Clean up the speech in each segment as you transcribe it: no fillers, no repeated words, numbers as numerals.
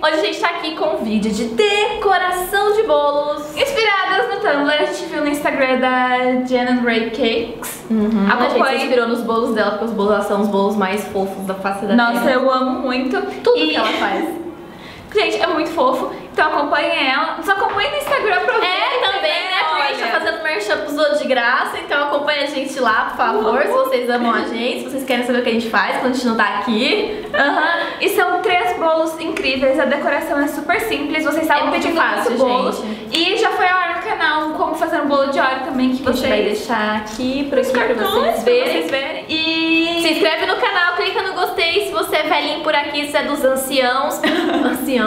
Hoje a gente tá aqui com um vídeo de decoração de bolos inspiradas no Tumblr. A gente viu no Instagram da Jen Ray Cakes. A gente se inspirou nos bolos dela, porque os bolos dela são os bolos mais fofos da face da terra. Nossa, eu amo muito tudo que ela faz. Gente, é muito fofo. Então acompanhem ela. Nos acompanhem no Instagram pra ver. Também, né? Porque a gente tá fazendo merchan pros outros de graça. Então acompanha a gente lá, por favor. Se vocês amam a gente, se vocês querem saber o que a gente faz quando a gente não tá aqui. E são 3 bolos incríveis. A decoração é super simples. Vocês estavam pedindo fácil, bolos. gente. E já foi a hora no canal como fazer um bolo de óleo também, que a gente vai deixar aqui pra vocês verem. E se inscreve no canal, clica no gostei se você é velhinho por aqui, se é dos anciãos. Anciões.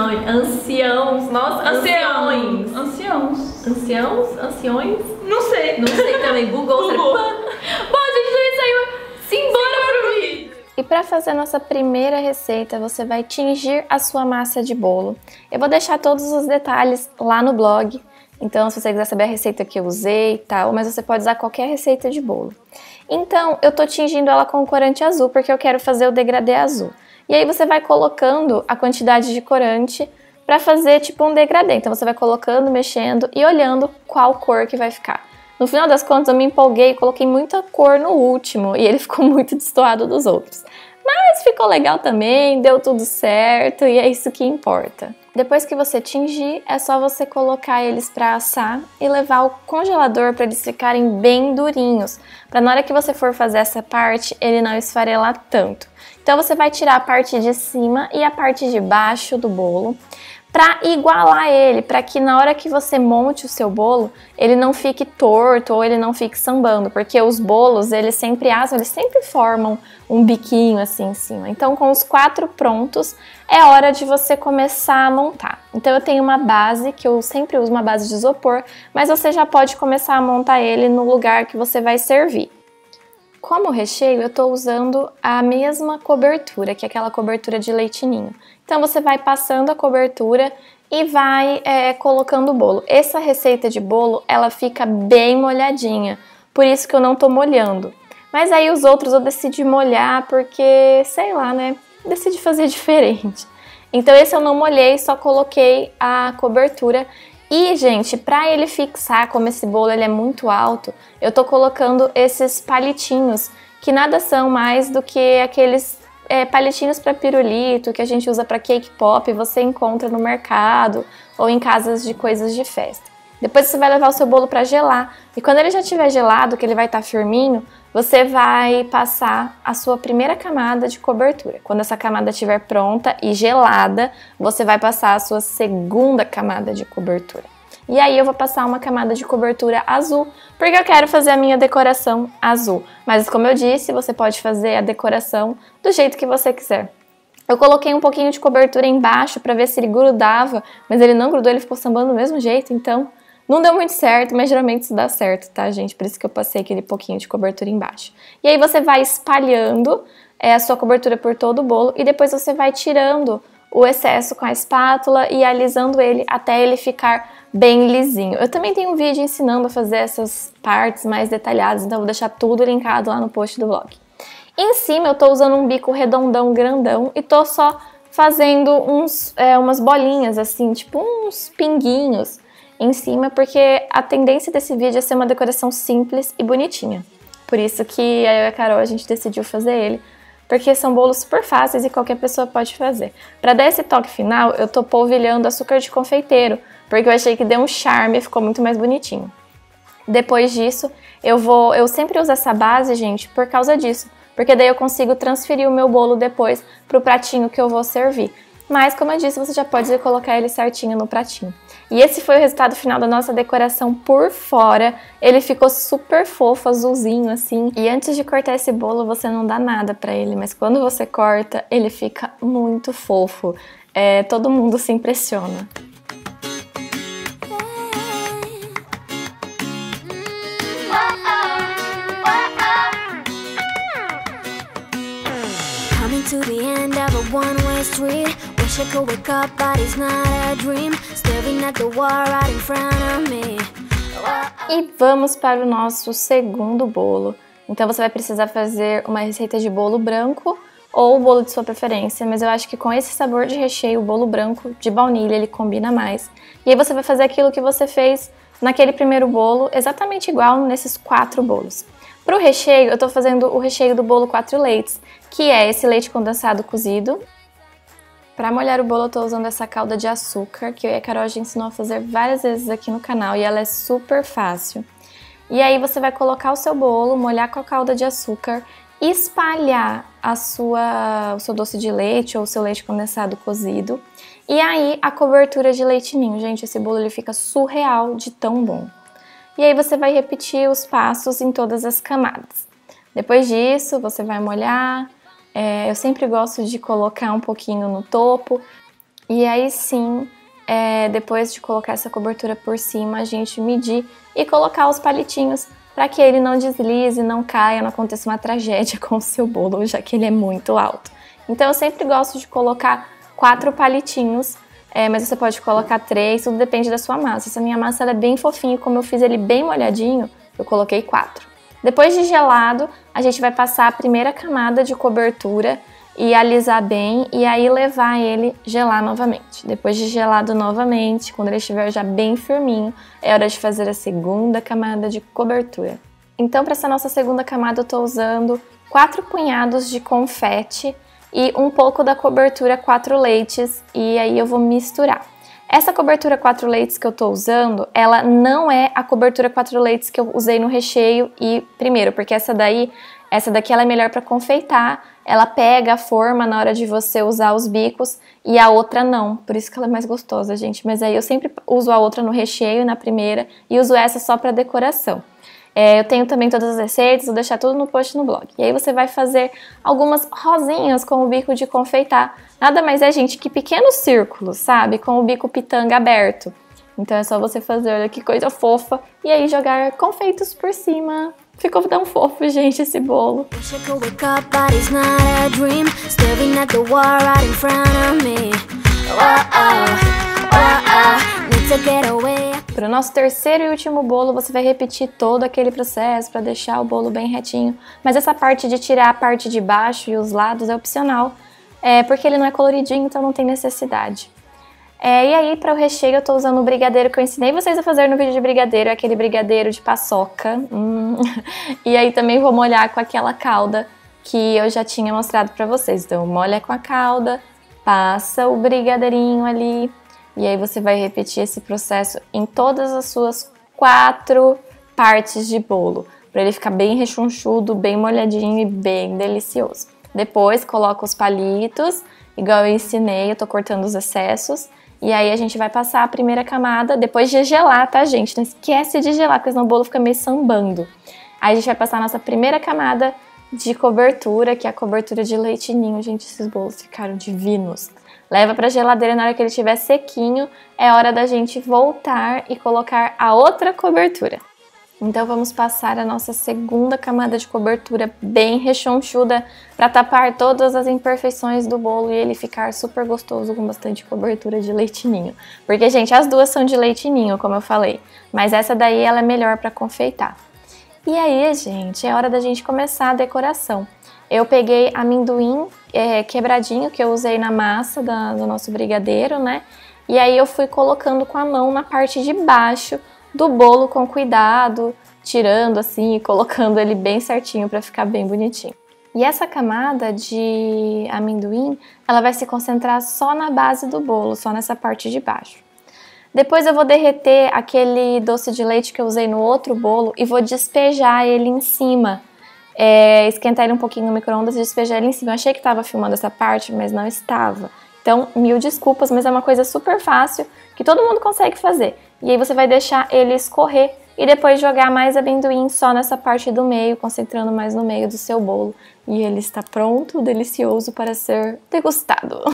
Nossa, anciões. Anciões? Não sei. Não sei também. Google. Bom, gente, é isso aí. Simbora pro vídeo. E para fazer a nossa primeira receita, você vai tingir a sua massa de bolo. Eu vou deixar todos os detalhes lá no blog. Então, se você quiser saber a receita que eu usei e tal, mas você pode usar qualquer receita de bolo. Então, eu tô tingindo ela com corante azul, porque eu quero fazer o degradê azul. E aí você vai colocando a quantidade de corante para fazer tipo um degradê. Então você vai colocando, mexendo e olhando qual cor que vai ficar. No final das contas eu me empolguei e coloquei muita cor no último e ele ficou muito destoado dos outros. Mas ficou legal também, deu tudo certo e é isso que importa. Depois que você tingir, é só você colocar eles para assar e levar ao congelador para eles ficarem bem durinhos, para na hora que você for fazer essa parte, ele não esfarelar tanto. Então você vai tirar a parte de cima e a parte de baixo do bolo para igualar ele, para que na hora que você monte o seu bolo, ele não fique torto ou ele não fique sambando, porque os bolos, eles sempre assam, eles sempre formam um biquinho assim em cima. Então com os 4 prontos, é hora de você começar a montar. Então eu tenho uma base, que eu sempre uso uma base de isopor, mas você já pode começar a montar ele no lugar que você vai servir. Como recheio, eu estou usando a mesma cobertura, que é aquela cobertura de leite ninho. Então você vai passando a cobertura e vai colocando o bolo. Essa receita de bolo, ela fica bem molhadinha, por isso que eu não estou molhando. Mas aí os outros eu decidi molhar porque, sei lá, né, decidi fazer diferente. Então esse eu não molhei, só coloquei a cobertura. E, gente, pra ele fixar, como esse bolo ele é muito alto, eu tô colocando esses palitinhos, que nada são mais do que aqueles palitinhos para pirulito, que a gente usa para cake pop, você encontra no mercado ou em casas de coisas de festa. Depois você vai levar o seu bolo para gelar, e quando ele já estiver gelado, que ele vai estar firminho, você vai passar a sua primeira camada de cobertura. Quando essa camada estiver pronta e gelada, você vai passar a sua segunda camada de cobertura. E aí eu vou passar uma camada de cobertura azul, porque eu quero fazer a minha decoração azul. Mas como eu disse, você pode fazer a decoração do jeito que você quiser. Eu coloquei um pouquinho de cobertura embaixo para ver se ele grudava, mas ele não grudou, ele ficou sambando do mesmo jeito, então não deu muito certo, mas geralmente isso dá certo, tá, gente? Por isso que eu passei aquele pouquinho de cobertura embaixo. E aí você vai espalhando a sua cobertura por todo o bolo e depois você vai tirando o excesso com a espátula e alisando ele até ele ficar bem lisinho. Eu também tenho um vídeo ensinando a fazer essas partes mais detalhadas, então eu vou deixar tudo linkado lá no post do blog. Em cima eu tô usando um bico redondão, grandão, e tô só fazendo umas bolinhas assim, tipo uns pinguinhos em cima, porque a tendência desse vídeo é ser uma decoração simples e bonitinha. Por isso que eu e a Carol, a gente decidiu fazer ele, porque são bolos super fáceis e qualquer pessoa pode fazer. Para dar esse toque final, eu tô polvilhando açúcar de confeiteiro, porque eu achei que deu um charme e ficou muito mais bonitinho. Depois disso, eu sempre uso essa base, gente, por causa disso, porque daí eu consigo transferir o meu bolo depois pro pratinho que eu vou servir. Mas, como eu disse, você já pode colocar ele certinho no pratinho. E esse foi o resultado final da nossa decoração por fora. Ele ficou super fofo, azulzinho assim. E antes de cortar esse bolo, você não dá nada pra ele, mas quando você corta, ele fica muito fofo. Todo mundo se impressiona. Coming to the end of a one-way street. Wish I could wake up, but it's not a dream. Staring at the wall right in front of me. E vamos para o nosso segundo bolo. Então você vai precisar fazer uma receita de bolo branco ou o bolo de sua preferência, mas eu acho que com esse sabor de recheio, o bolo branco de baunilha, ele combina mais. E aí você vai fazer aquilo que você fez naquele primeiro bolo, exatamente igual nesses 4 bolos. Para o recheio, eu tô fazendo o recheio do bolo 4 leites, que é esse leite condensado cozido. Para molhar o bolo, eu tô usando essa calda de açúcar, que eu e a Carol já ensinou a fazer várias vezes aqui no canal, e ela é super fácil. E aí você vai colocar o seu bolo, molhar com a calda de açúcar, espalhar o seu doce de leite ou o seu leite condensado cozido, e aí a cobertura de leite ninho. Gente, esse bolo ele fica surreal de tão bom. E aí você vai repetir os passos em todas as camadas. Depois disso, você vai molhar. Eu sempre gosto de colocar um pouquinho no topo. E aí sim, depois de colocar essa cobertura por cima, a gente medir e colocar os palitinhos para que ele não deslize, não caia, não aconteça uma tragédia com o seu bolo, já que ele é muito alto. Então eu sempre gosto de colocar 4 palitinhos, mas você pode colocar 3, tudo depende da sua massa. Essa minha massa ela é bem fofinha, como eu fiz ele bem molhadinho, eu coloquei 4. Depois de gelado, a gente vai passar a primeira camada de cobertura e alisar bem, e aí levar ele gelar novamente. Depois de gelado novamente, quando ele estiver já bem firminho, é hora de fazer a segunda camada de cobertura. Então, para essa nossa segunda camada, eu tô usando 4 punhados de confete e um pouco da cobertura 4 leites, e aí eu vou misturar. Essa cobertura 4 leites que eu tô usando, ela não é a cobertura 4 leites que eu usei no recheio primeiro, porque essa daqui ela é melhor para confeitar, ela pega a forma na hora de você usar os bicos, e a outra não, por isso que ela é mais gostosa, gente. Mas aí eu sempre uso a outra no recheio, na primeira, e uso essa só para decoração. Eu tenho também todas as receitas, vou deixar tudo no post no blog. E aí você vai fazer algumas rosinhas com o bico de confeitar. Nada mais é, gente, que pequenos círculos, sabe? Com o bico pitanga aberto. Então é só você fazer, olha que coisa fofa, e aí jogar confeitos por cima. Ficou tão fofo, gente, esse bolo. Para o nosso terceiro e último bolo, você vai repetir todo aquele processo para deixar o bolo bem retinho. Mas essa parte de tirar a parte de baixo e os lados é opcional, porque ele não é coloridinho, então não tem necessidade. E aí, para o recheio, eu tô usando o brigadeiro que eu ensinei vocês a fazer no vídeo de brigadeiro, aquele brigadeiro de paçoca. E aí também vou molhar com aquela calda que eu já tinha mostrado para vocês. Então, molha com a calda, passa o brigadeirinho ali, e aí você vai repetir esse processo em todas as suas 4 partes de bolo, para ele ficar bem rechonchudo, bem molhadinho e bem delicioso. Depois, coloca os palitos, igual eu ensinei, eu tô cortando os excessos. E aí a gente vai passar a primeira camada, depois de gelar, tá, gente? Não esquece de gelar, porque senão o bolo fica meio sambando. Aí a gente vai passar a nossa primeira camada de cobertura, que é a cobertura de leite ninho. Gente, esses bolos ficaram divinos. Leva pra geladeira, na hora que ele estiver sequinho, é hora da gente voltar e colocar a outra cobertura. Então vamos passar a nossa segunda camada de cobertura bem rechonchuda para tapar todas as imperfeições do bolo e ele ficar super gostoso com bastante cobertura de leite ninho. Porque, gente, as duas são de leite ninho, como eu falei, mas essa daí ela é melhor para confeitar. E aí, gente, é hora da gente começar a decoração. Eu peguei amendoim quebradinho que eu usei na massa do nosso brigadeiro, né? E aí eu fui colocando com a mão na parte de baixo do bolo com cuidado, tirando assim e colocando ele bem certinho para ficar bem bonitinho. E essa camada de amendoim, ela vai se concentrar só na base do bolo, só nessa parte de baixo. Depois eu vou derreter aquele doce de leite que eu usei no outro bolo e vou despejar ele em cima. Esquentar ele um pouquinho no micro-ondas e despejar ele em cima. Eu achei que estava filmando essa parte, mas não estava. Então, mil desculpas, mas é uma coisa super fácil que todo mundo consegue fazer. E aí você vai deixar ele escorrer e depois jogar mais amendoim só nessa parte do meio, concentrando mais no meio do seu bolo. E ele está pronto, delicioso para ser degustado.